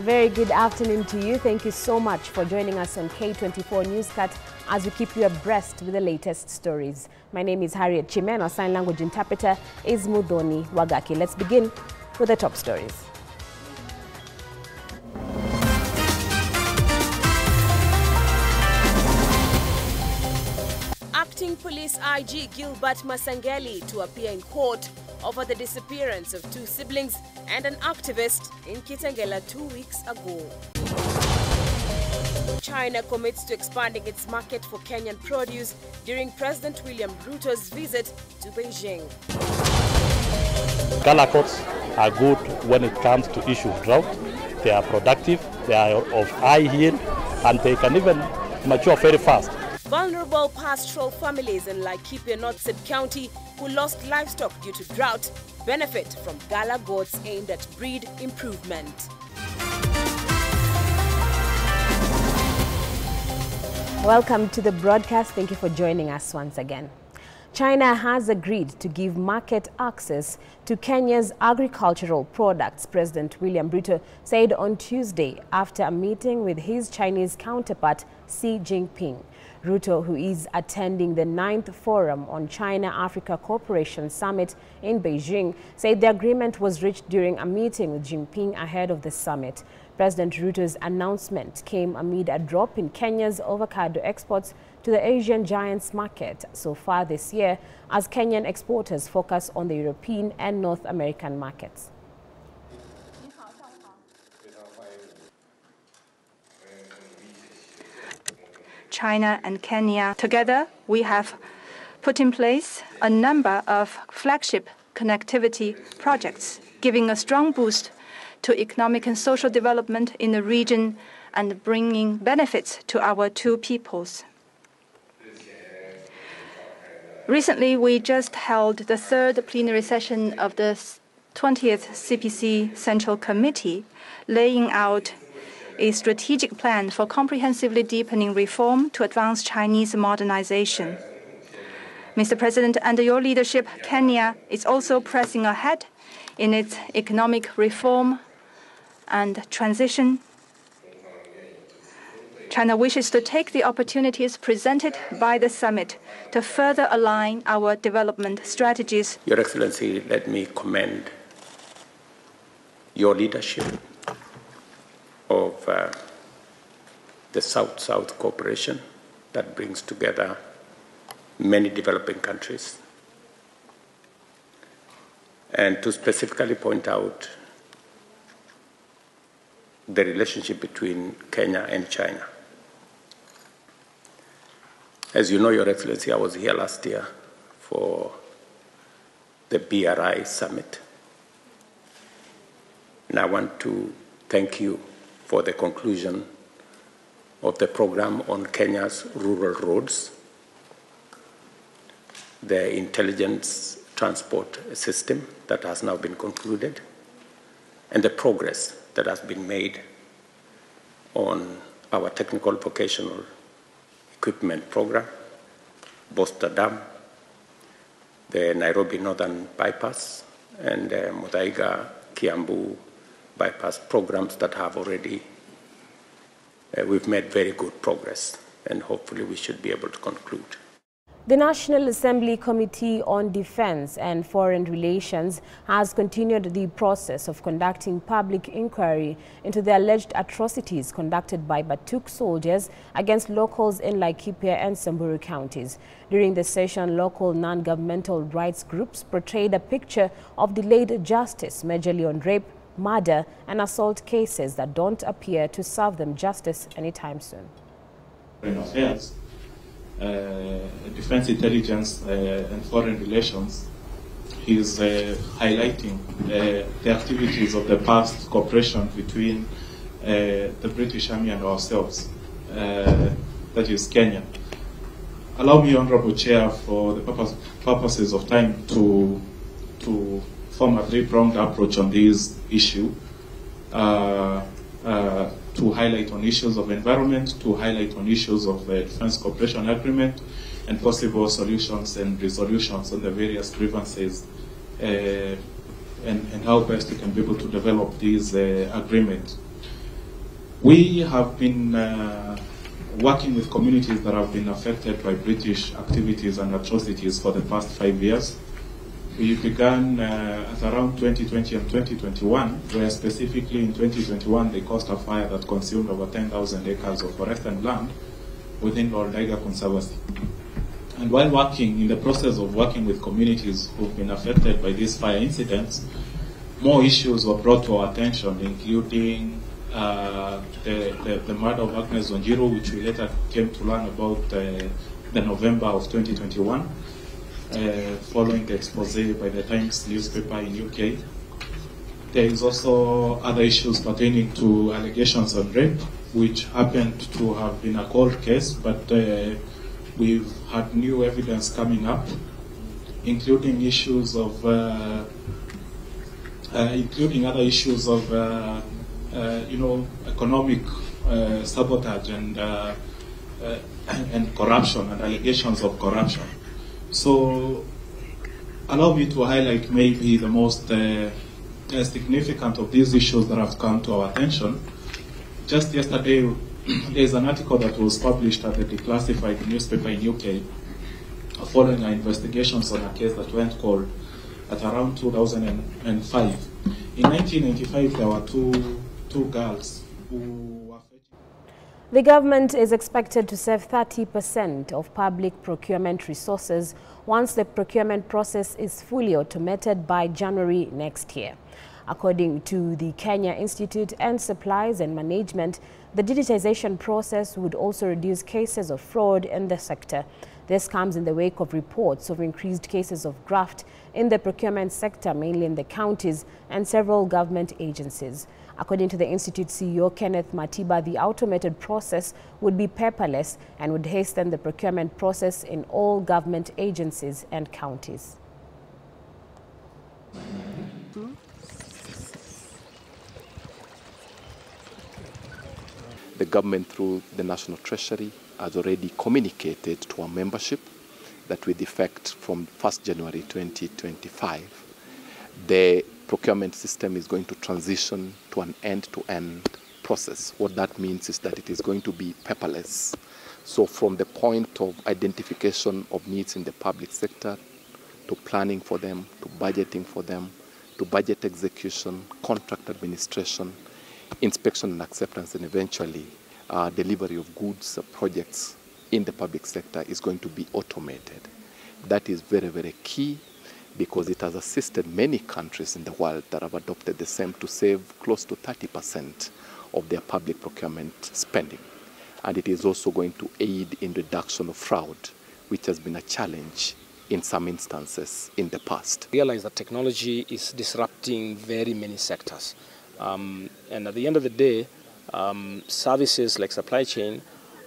very good afternoon to you. Thank you so much for joining us on K24 Newscut as we keep you abreast with the latest stories. My name is Harriet Chimen. Our sign language interpreter is Mudhoni Wagaki. Let's begin with the top stories. Acting Police IG Gilbert Masangeli to appear in court over the disappearance of two siblings and an activist in Kitengela 2 weeks ago. China commits to expanding its market for Kenyan produce during President William Ruto's visit to Beijing. Gala courts are good when it comes to issue of drought. They are productive, they are of high yield, and they can even mature very fast. Vulnerable pastoral families in Laikipia North Sib County who lost livestock due to drought benefit from Gala goats aimed at breed improvement. Welcome to the broadcast. Thank you for joining us once again. China has agreed to give market access to Kenya's agricultural products, President William Ruto said on Tuesday after a meeting with his Chinese counterpart Xi Jinping. Ruto, who is attending the 9th Forum on China-Africa Cooperation Summit in Beijing, said the agreement was reached during a meeting with Jinping ahead of the summit. President Ruto's announcement came amid a drop in Kenya's avocado exports to the Asian giants market so far this year as Kenyan exporters focus on the European and North American markets. China and Kenya together, we have put in place a number of flagship connectivity projects, giving a strong boost to economic and social development in the region and bringing benefits to our two peoples. Recently, we just held the third plenary session of the 20th CPC Central Committee, laying out a strategic plan for comprehensively deepening reform to advance Chinese modernization. Mr. President, under your leadership, Kenya is also pressing ahead in its economic reform and transition. China wishes to take the opportunities presented by the summit to further align our development strategies. Your Excellency, let me commend your leadership of the South-South cooperation that brings together many developing countries, and to specifically point out the relationship between Kenya and China. As you know, Your Excellency, I was here last year for the BRI summit, and I want to thank you for the conclusion of the program on Kenya's rural roads, the intelligence transport system that has now been concluded, and the progress that has been made on our technical vocational equipment program, Boster Dam, the Nairobi Northern Bypass, and the Muthaiga-Kiambu bypass programs that have already, we've made very good progress, and hopefully we should be able to conclude. The National Assembly Committee on Defense and Foreign Relations has continued the process of conducting public inquiry into the alleged atrocities conducted by Batuk soldiers against locals in Laikipia and Samburu counties. During the session, local non-governmental rights groups portrayed a picture of delayed justice, majorly on rape, murder and assault cases that don't appear to serve them justice anytime soon. Affairs, Defense Intelligence and Foreign Relations is highlighting the activities of the past cooperation between the British Army and ourselves, that is Kenya. Allow me, Honorable Chair, for the purposes of time to form a three-pronged approach on this issue, to highlight on issues of environment, to highlight on issues of the Defense Cooperation Agreement, and possible solutions and resolutions on the various grievances, and how best we can be able to develop these agreements. We have been working with communities that have been affected by British activities and atrocities for the past 5 years. We began at around 2020 and 2021, where specifically in 2021 they caused a fire that consumed over 10,000 acres of forested land within Lordaiga Conservancy. And while working, in the process of working with communities who've been affected by these fire incidents, more issues were brought to our attention, including the murder of Agnes Wanjiru, which we later came to learn about the November of 2021. Following the expose by the Times newspaper in UK. There is also other issues pertaining to allegations of rape, which happened to have been a cold case, but we've had new evidence coming up, including issues of, including other issues of, economic sabotage and corruption and allegations of corruption. So, allow me to highlight maybe the most significant of these issues that have come to our attention. Just yesterday, there is an article that was published at the declassified newspaper in UK following our investigations on a case that went cold at around 2005. In 1995, there were two girls who were... The government is expected to save 30% of public procurement resources once the procurement process is fully automated by January next year. According to the Kenya Institute of Supplies and Management, the digitization process would also reduce cases of fraud in the sector. This comes in the wake of reports of increased cases of graft in the procurement sector, mainly in the counties and several government agencies. According to the Institute CEO Kenneth Matiba, the automated process would be paperless and would hasten the procurement process in all government agencies and counties. The government, through the National Treasury, has already communicated to our membership that with effect from 1st January 2025, the procurement system is going to transition to an end-to-end process. What that means is that it is going to be paperless. So from the point of identification of needs in the public sector, to planning for them, to budgeting for them, to budget execution, contract administration, inspection and acceptance, and eventually delivery of goods, projects in the public sector is going to be automated. That is very, very key, because it has assisted many countries in the world that have adopted the same to save close to 30% of their public procurement spending. And it is also going to aid in reduction of fraud, which has been a challenge in some instances in the past. Realize that technology is disrupting very many sectors. And at the end of the day, services like supply chain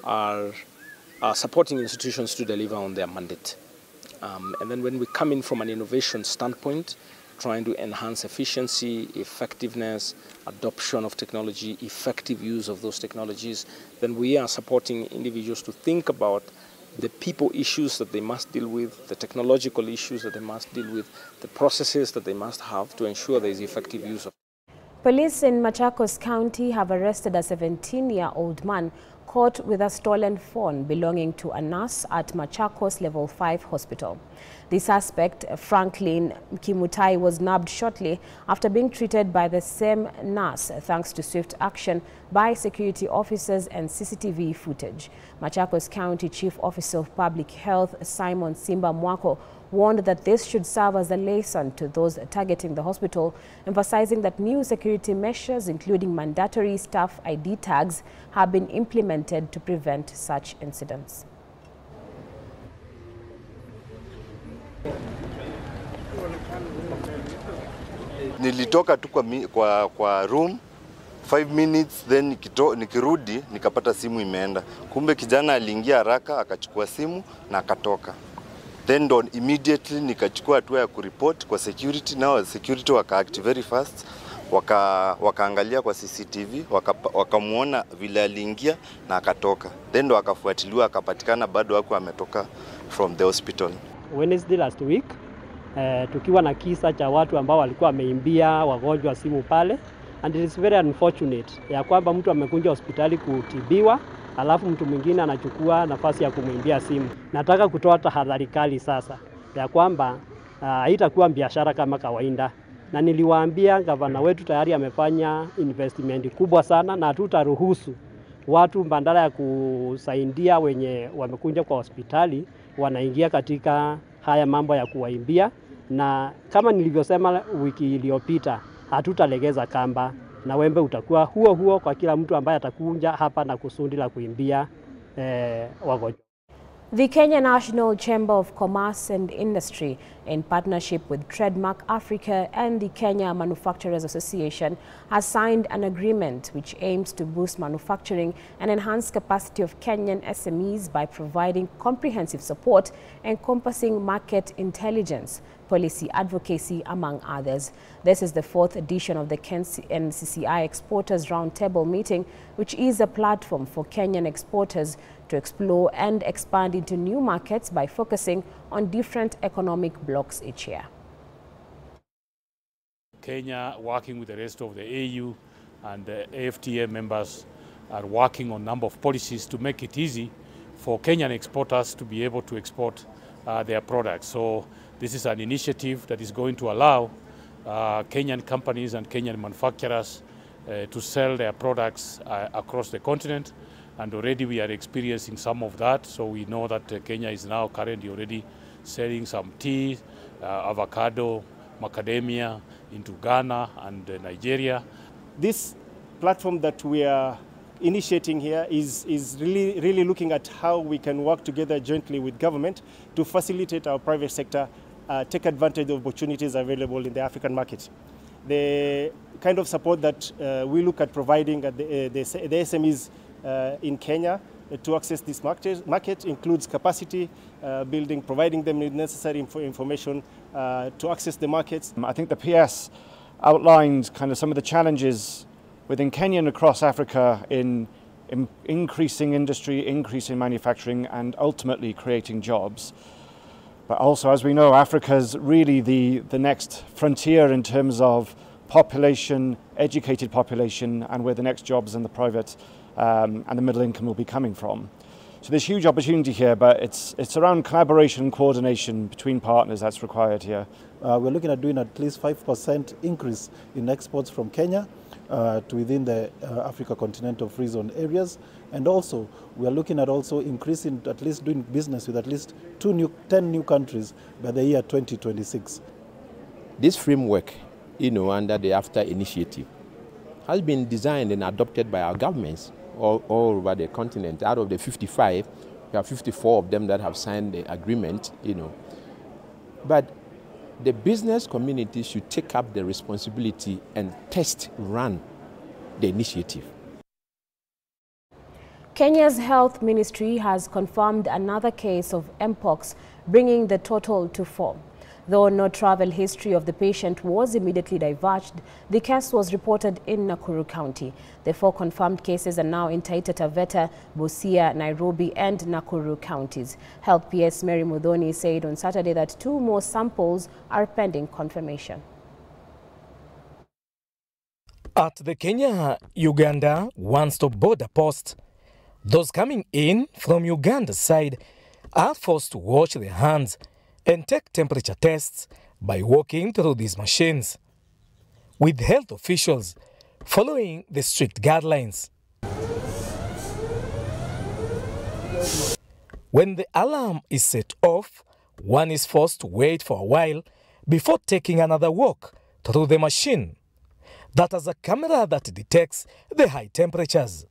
are supporting institutions to deliver on their mandate. And then when we come in from an innovation standpoint, trying to enhance efficiency, effectiveness, adoption of technology, effective use of those technologies, then we are supporting individuals to think about the people issues that they must deal with, the technological issues that they must deal with, the processes that they must have to ensure there is effective use of. Police in Machakos County have arrested a 17-year-old man caught with a stolen phone belonging to a nurse at Machakos Level 5 Hospital. The suspect, Franklin Kimutai, was nabbed shortly after being treated by the same nurse thanks to swift action by security officers and CCTV footage. Machakos County Chief Officer of Public Health, Simon Simba Mwako, warned that this should serve as a lesson to those targeting the hospital, emphasizing that new security measures, including mandatory staff ID tags, have been implemented to prevent such incidents. Nilitoka tu kwa room 5 minutes, then nikirudi nikapata simu imeenda. Kumbe kijana aliingia haraka akachukua simu na akatoka. Then immediately nikachukua hatua ya kuripoti kwa security. Now security waka-act very fast, wakaangalia kwa CCTV, wakamuona vile aliingia na akatoka. Then wakafuatiliwa, akapatikana bado wako ametoka from the hospital. Wednesday last week tukiwa na kisa cha watu ambao walikuwa wameimbia wagonjwa simu pale, and it is very unfortunate ya kwamba mtu amekuja hospitali kutibiwa alafu mtu mwingine anachukua nafasi ya kumwimbia simu. Nataka kutoa tahadhari kali sasa ya kwamba haitakuwa biashara kama kawaida, na niliwaambia gavana wetu tayari amefanya investment kubwa sana, na hatutaruhusu watu badala ya kusaidia wenye wamekuja kwa hospitali wanaingia katika haya mambo ya kuwaimbia. Na kama nilivyosema wiki iliyopita, hatutalegeza kamba na wembe utakuwa huo huo kwa kila mtu ambaye atakuja hapa na kusudi la kuimbia wagonjwa. The Kenya National Chamber of Commerce and Industry, in partnership with Trademark Africa and the Kenya Manufacturers Association, has signed an agreement which aims to boost manufacturing and enhance capacity of Kenyan SMEs by providing comprehensive support encompassing market intelligence, policy advocacy, among others. This is the 4th edition of the NCCI Exporters Roundtable meeting, which is a platform for Kenyan exporters to explore and expand into new markets by focusing on different economic blocks each year. Kenya, working with the rest of the AU and the AFTA members, are working on a number of policies to make it easy for Kenyan exporters to be able to export their products. So this is an initiative that is going to allow Kenyan companies and Kenyan manufacturers to sell their products across the continent. And already we are experiencing some of that. So we know that Kenya is now currently already selling some tea, avocado, macadamia into Ghana and Nigeria. This platform that we are initiating here is really looking at how we can work together jointly with government to facilitate our private sector take advantage of opportunities available in the African market. The kind of support that we look at providing at the SMEs in Kenya to access this market includes capacity building, providing them with necessary information to access the markets. I think the PS outlined kind of some of the challenges within Kenya and across Africa in increasing industry, increasing manufacturing, and ultimately creating jobs. But also, as we know, Africa's really the next frontier in terms of population, educated population, and where the next jobs in the private and the middle income will be coming from. So there's huge opportunity here, but it's around collaboration and coordination between partners that's required here. We're looking at doing at least 5% increase in exports from Kenya to within the Africa Continental Free Zone areas. And also, we are looking at also increasing, at least doing business with at least 10 new countries by the year 2026. This framework, under the AFTA initiative, has been designed and adopted by our governments all over the continent. Out of the 55, we have 54 of them that have signed the agreement, But the business community should take up the responsibility and run the initiative. Kenya's Health Ministry has confirmed another case of Mpox, bringing the total to 4. Though no travel history of the patient was immediately divulged, the case was reported in Nakuru County. The 4 confirmed cases are now in Taita Taveta, Busia, Nairobi and Nakuru counties. Health PS Mary Muthoni said on Saturday that 2 more samples are pending confirmation. At the Kenya-Uganda one-stop border post, those coming in from Uganda's side are forced to wash their hands and take temperature tests by walking through these machines, with health officials following the strict guidelines. When the alarm is set off, one is forced to wait for a while before taking another walk through the machine that has a camera that detects the high temperatures.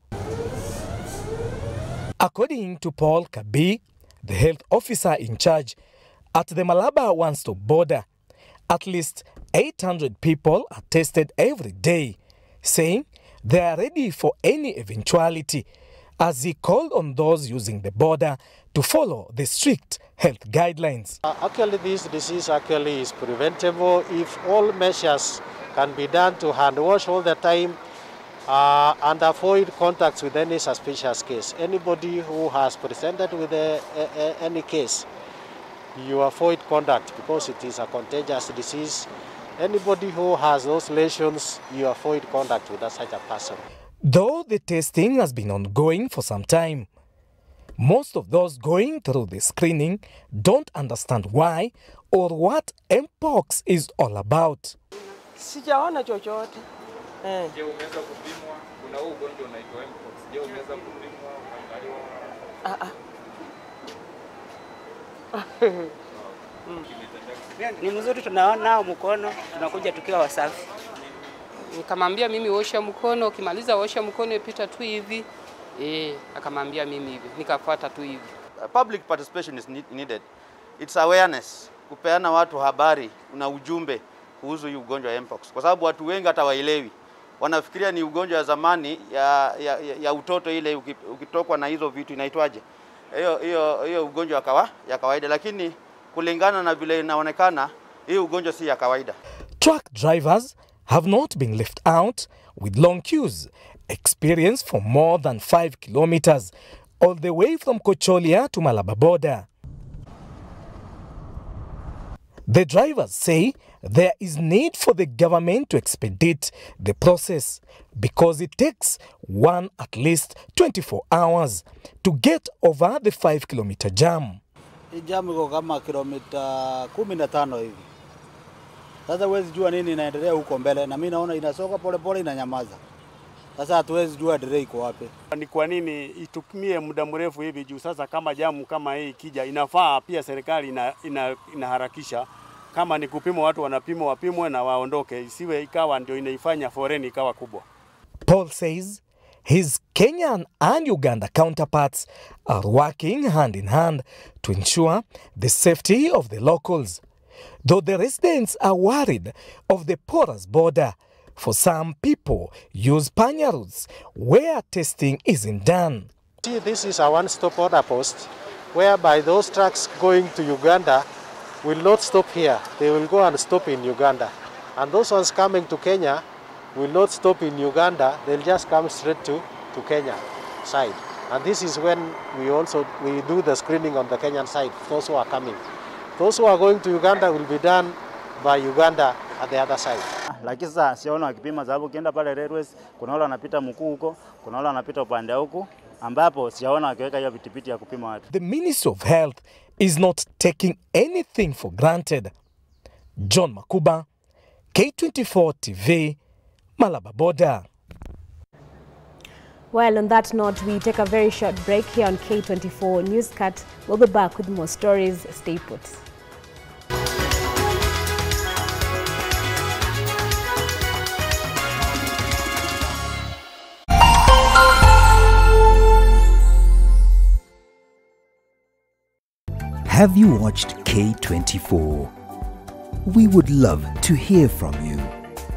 According to Paul Kabi, the health officer in charge at the Malaba one-stop border, at least 800 people are tested every day, saying they are ready for any eventuality, as he called on those using the border to follow the strict health guidelines. Actually, this disease is preventable if all measures can be done to hand wash all the time and avoid contacts with any suspicious case. Anybody who has presented with any case, you avoid contact because it is a contagious disease Anybody who has those lesions, you avoid contact with such a person. Though the testing has been ongoing for some time, most of those going through the screening don't understand why or what Mpox is all about. Sijaona chochote. Je, umeweza kupimwa? Kuna ugonjwa unaitwa Mpox. Je, umeweza kupimwa ukaangaliwa? Ni mzuri, tunaona mkono, tunakuja tukiwa wasafi. Nikamwambia mimi osha mkono, ukimaliza osha mkono ipita tu hivi. Akamwambia mimi hivi, nikafuata tu hivi. Public participation is needed. It's awareness. Kupeana watu habari na ujumbe kuhusu hii ugonjwa wa Mpox. Kwa sababu watu wengi hata waelewi. Wanafikiria ni ugonjwa wa zamani ya utoto ile ukitokwa na hizo vitu inaitwaje? Hiyo ugonjwa ya kawaida, lakini kulingana na vile inaonekana hii ugonjwa si ya kawaida. Truck drivers have not been left out with long queues, experience for more than 5 kilometers all the way from Kocholia to Malaba border. The drivers say there is need for the government to expedite the process because it takes one at least 24 hours to get over the 5-kilometer jam. Hii jam iko kama kilomita 15 hivi. Sasa huwezi jua nini inaendelea huko mbele, na mimi naona inasoka pole pole inanyamaza. Sasa hatuwezi jua delay iko wapi. Ni kwa nini itumie muda mrefu hivi juu sasa kama jamu kama hii kija inafaa pia serikali inaharakisha. Kama ni kupima watu wanapima wapimwe na waondoke, isiwe ikawa ndio inaifanya foreni ikawa kubwa. Paul says his Kenyan and Uganda counterparts are working hand in hand to ensure the safety of the locals, though the residents are worried of the porous border. For some people, use panya routes where testing isn't done. See, this is a one-stop border post, whereby those trucks going to Uganda will not stop here. They will go and stop in Uganda. And those ones coming to Kenya will not stop in Uganda. They'll just come straight to Kenya side. And this is when we do the screening on the Kenyan side, those who are coming. Those who are going to Uganda will be done by Uganda at the other side. Lakini sasa siona wakipima sababu ukienda pale railways kuna wale wanapita mkuu huko, kuna wale wanapita upande huko ambapo siona wakiweka hiyo vitipiti ya kupima watu. The Ministry of Health is not taking anything for granted. John Makuba, K24 TV, Malaba border. Well, on that note, we take a very short break here on K24 Newscut. We'll be back with more stories. Stay put. Have you watched K24? We would love to hear from you.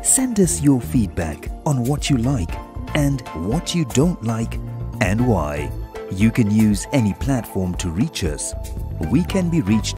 Send us your feedback on what you like and what you don't like and why. You can use any platform to reach us. We can be reached